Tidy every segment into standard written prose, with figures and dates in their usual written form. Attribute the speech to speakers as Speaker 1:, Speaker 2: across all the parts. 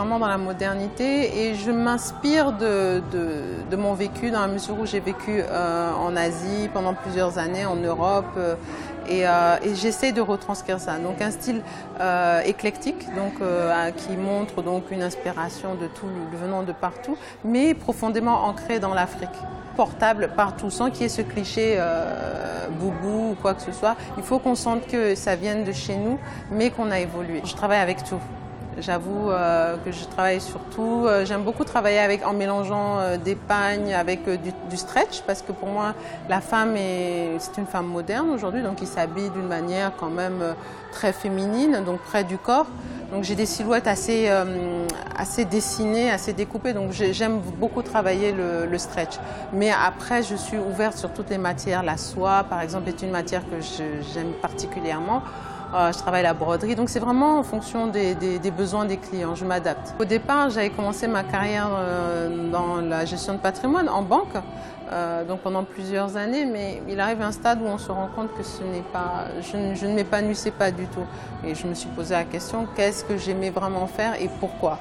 Speaker 1: vraiment dans la modernité et je m'inspire de mon vécu dans la mesure où j'ai vécu en Asie pendant plusieurs années, en Europe et j'essaie de retranscrire ça. Donc un style éclectique donc, qui montre donc une inspiration de tout venant de partout mais profondément ancré dans l'Afrique. Portable partout, sans qu'il y ait ce cliché boubou ou quoi que ce soit. Il faut qu'on sente que ça vienne de chez nous, mais qu'on a évolué. Je travaille avec tout. J'avoue que je travaille sur tout. J'aime beaucoup travailler en mélangeant des pagnes avec du stretch, parce que pour moi, la femme c'est une femme moderne aujourd'hui, donc qui s'habille d'une manière quand même très féminine, donc près du corps. Donc j'ai des silhouettes assez dessinées, assez découpées, donc j'aime beaucoup travailler le stretch. Mais après, je suis ouverte sur toutes les matières. La soie, par exemple, est une matière que j'aime particulièrement. Je travaille la broderie, donc c'est vraiment en fonction des besoins des clients, je m'adapte. Au départ, j'avais commencé ma carrière dans la gestion de patrimoine en banque, donc pendant plusieurs années, mais il arrive un stade où on se rend compte que je ne m'épanouissais pas du tout. Et je me suis posé la question, qu'est-ce que j'aimais vraiment faire et pourquoi?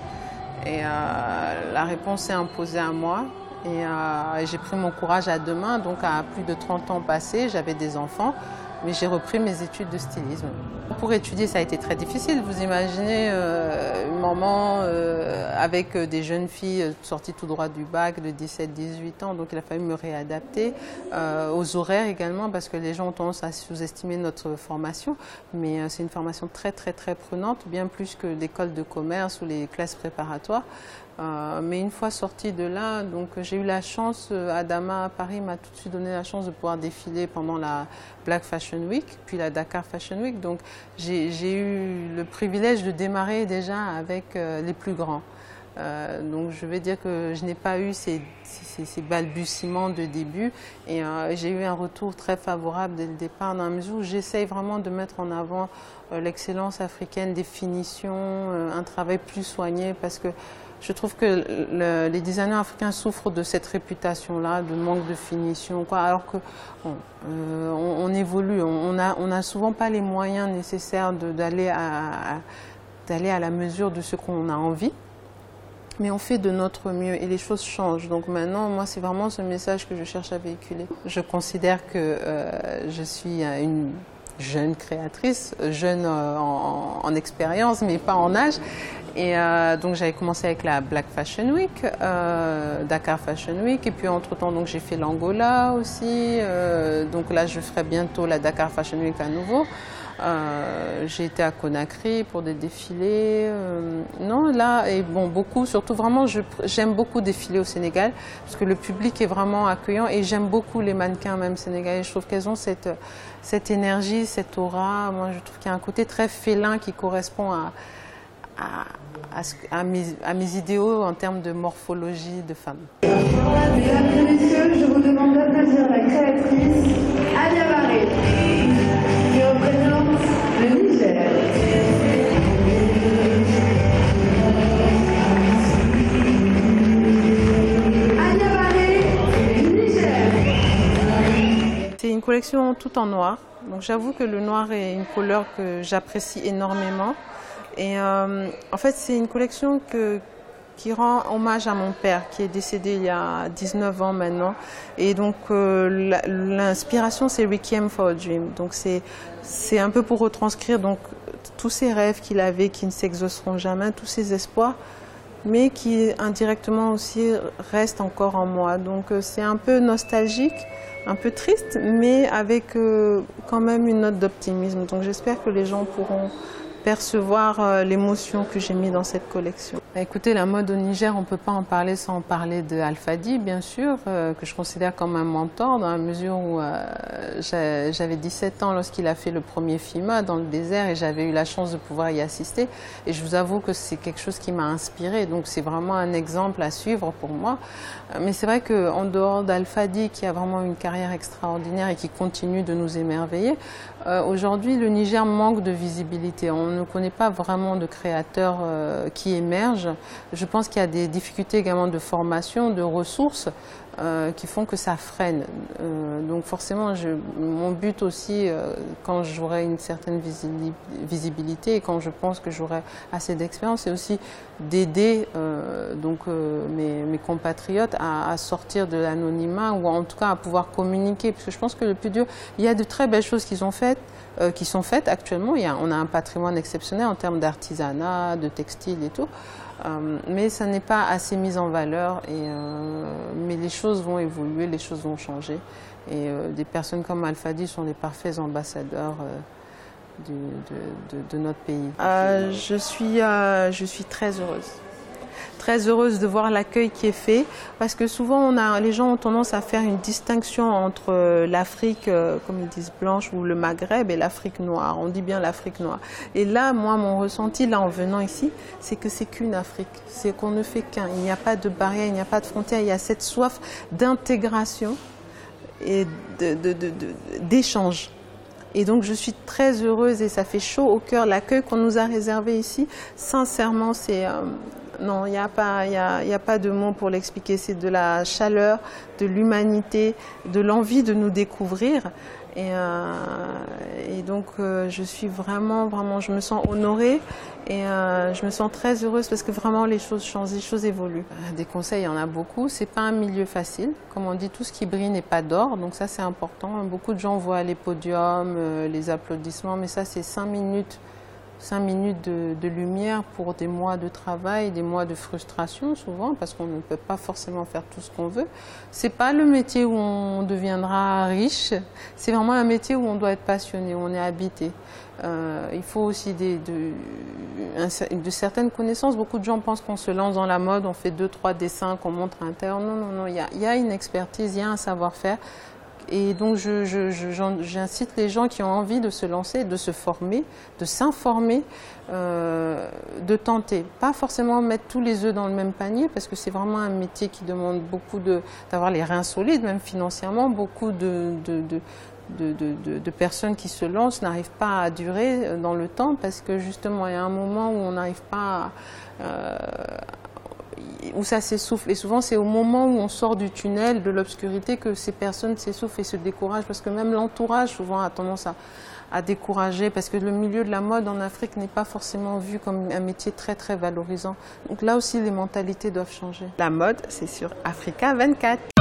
Speaker 1: Et la réponse s'est imposée à moi. Et j'ai pris mon courage à deux mains, donc à plus de 30 ans passés, j'avais des enfants. Mais j'ai repris mes études de stylisme. Pour étudier, ça a été très difficile. Vous imaginez une maman avec des jeunes filles sorties tout droit du bac de 17-18 ans, donc il a fallu me réadapter aux horaires également, parce que les gens ont tendance à sous-estimer notre formation, mais c'est une formation très très très prenante, bien plus que l'école de commerce ou les classes préparatoires. Mais une fois sortie de là, donc j'ai eu la chance, Adama à Paris m'a tout de suite donné la chance de pouvoir défiler pendant la Black Fashion Week, puis la Dakar Fashion Week. Donc j'ai eu le privilège de démarrer déjà avec les plus grands. Donc je vais dire que je n'ai pas eu ces balbutiements de début et j'ai eu un retour très favorable dès le départ dans la mesure où j'essaye vraiment de mettre en avant l'excellence africaine des finitions, un travail plus soigné parce que je trouve que les designers africains souffrent de cette réputation-là, de manque de finition, quoi, alors que on évolue, on n'a souvent pas les moyens nécessaires d'aller à la mesure de ce qu'on a envie. Mais on fait de notre mieux et les choses changent. Donc maintenant, moi, c'est vraiment ce message que je cherche à véhiculer. Je considère que je suis une jeune créatrice, jeune en expérience, mais pas en âge. Et donc j'avais commencé avec la Black Fashion Week, Dakar Fashion Week, et puis entre-temps donc j'ai fait l'Angola aussi. Donc là, je ferai bientôt la Dakar Fashion Week à nouveau. J'ai été à Conakry pour des défilés. Non, là, et bon, beaucoup, surtout vraiment, j'aime beaucoup défiler au Sénégal parce que le public est vraiment accueillant et j'aime beaucoup les mannequins même sénégalais. Je trouve qu'elles ont cette énergie, cette aura. Moi, je trouve qu'il y a un côté très félin qui correspond à mes idéaux en termes de morphologie de femme.
Speaker 2: Mesdames et messieurs, je vous demande d'applaudir la créatrice Alia Barré, qui représente le Niger. Alia Barré, du Niger.
Speaker 1: C'est une collection tout en noir. Donc j'avoue que le noir est une couleur que j'apprécie énormément. Et en fait, c'est une collection qui rend hommage à mon père, qui est décédé il y a 19 ans maintenant. Et donc, l'inspiration, c'est Requiem for a Dream. Donc, c'est un peu pour retranscrire donc, tous ces rêves qu'il avait, qui ne s'exauceront jamais, tous ces espoirs, mais qui indirectement aussi restent encore en moi. Donc, c'est un peu nostalgique, un peu triste, mais avec quand même une note d'optimisme. Donc, j'espère que les gens pourront percevoir l'émotion que j'ai mis dans cette collection. Écoutez, la mode au Niger, on ne peut pas en parler sans parler de Alfadi, bien sûr, que je considère comme un mentor dans la mesure où j'avais 17 ans lorsqu'il a fait le premier FIMA dans le désert et j'avais eu la chance de pouvoir y assister. Et je vous avoue que c'est quelque chose qui m'a inspirée, donc c'est vraiment un exemple à suivre pour moi. Mais c'est vrai qu'en dehors d'Alfadi, qui a vraiment une carrière extraordinaire et qui continue de nous émerveiller, aujourd'hui, le Niger manque de visibilité. On ne connaît pas vraiment de créateurs qui émergent. Je pense qu'il y a des difficultés également de formation, de ressources. qui font que ça freine. Donc forcément, mon but aussi, quand j'aurai une certaine visibilité et quand je pense que j'aurai assez d'expérience, c'est aussi d'aider mes compatriotes à sortir de l'anonymat ou en tout cas à pouvoir communiquer. Parce que je pense que le plus dur, il y a de très belles choses qui sont faites actuellement. On a un patrimoine exceptionnel en termes d'artisanat, de textile et tout. Mais ça n'est pas assez mis en valeur. Mais les choses vont évoluer, les choses vont changer. Et des personnes comme Alfadi sont des parfaits ambassadeurs de notre pays. Je suis très heureuse. Très heureuse de voir l'accueil qui est fait, parce que souvent les gens ont tendance à faire une distinction entre l'Afrique, comme ils disent blanche, ou le Maghreb et l'Afrique noire. On dit bien l'Afrique noire. Et là, moi, mon ressenti, là, en venant ici, c'est que c'est qu'une Afrique. C'est qu'on ne fait qu'un. Il n'y a pas de barrière, il n'y a pas de frontière. Il y a cette soif d'intégration et d'échange. Et donc je suis très heureuse et ça fait chaud au cœur. L'accueil qu'on nous a réservé ici, sincèrement, c'est... non, il n'y a pas de mots pour l'expliquer. C'est de la chaleur, de l'humanité, de l'envie de nous découvrir. Et donc je suis vraiment, je me sens honorée et je me sens très heureuse parce que vraiment les choses changent, les choses évoluent. Des conseils, il y en a beaucoup. C'est pas un milieu facile. Comme on dit, tout ce qui brille n'est pas d'or, donc ça c'est important. Beaucoup de gens voient les podiums, les applaudissements, mais ça c'est 5 minutes de lumière pour des mois de travail, des mois de frustration souvent, parce qu'on ne peut pas forcément faire tout ce qu'on veut. C'est pas le métier où on deviendra riche, c'est vraiment un métier où on doit être passionné, où on est habité. Il faut aussi de certaines connaissances. Beaucoup de gens pensent qu'on se lance dans la mode, on fait 2-3 dessins, qu'on montre à l'intérieur. Non, il y a une expertise, il y a un savoir-faire. Et donc j'incite les gens qui ont envie de se lancer, de se former, de s'informer, de tenter. Pas forcément mettre tous les œufs dans le même panier, parce que c'est vraiment un métier qui demande beaucoup d'avoir les reins solides, même financièrement. Beaucoup de personnes qui se lancent n'arrivent pas à durer dans le temps, parce que justement il y a un moment où on n'arrive pas où ça s'essouffle. Et souvent, c'est au moment où on sort du tunnel, de l'obscurité, que ces personnes s'essoufflent et se découragent. Parce que même l'entourage, souvent, a tendance à décourager. Parce que le milieu de la mode en Afrique n'est pas forcément vu comme un métier très, très valorisant. Donc là aussi, les mentalités doivent changer. La mode, c'est sur Africa 24.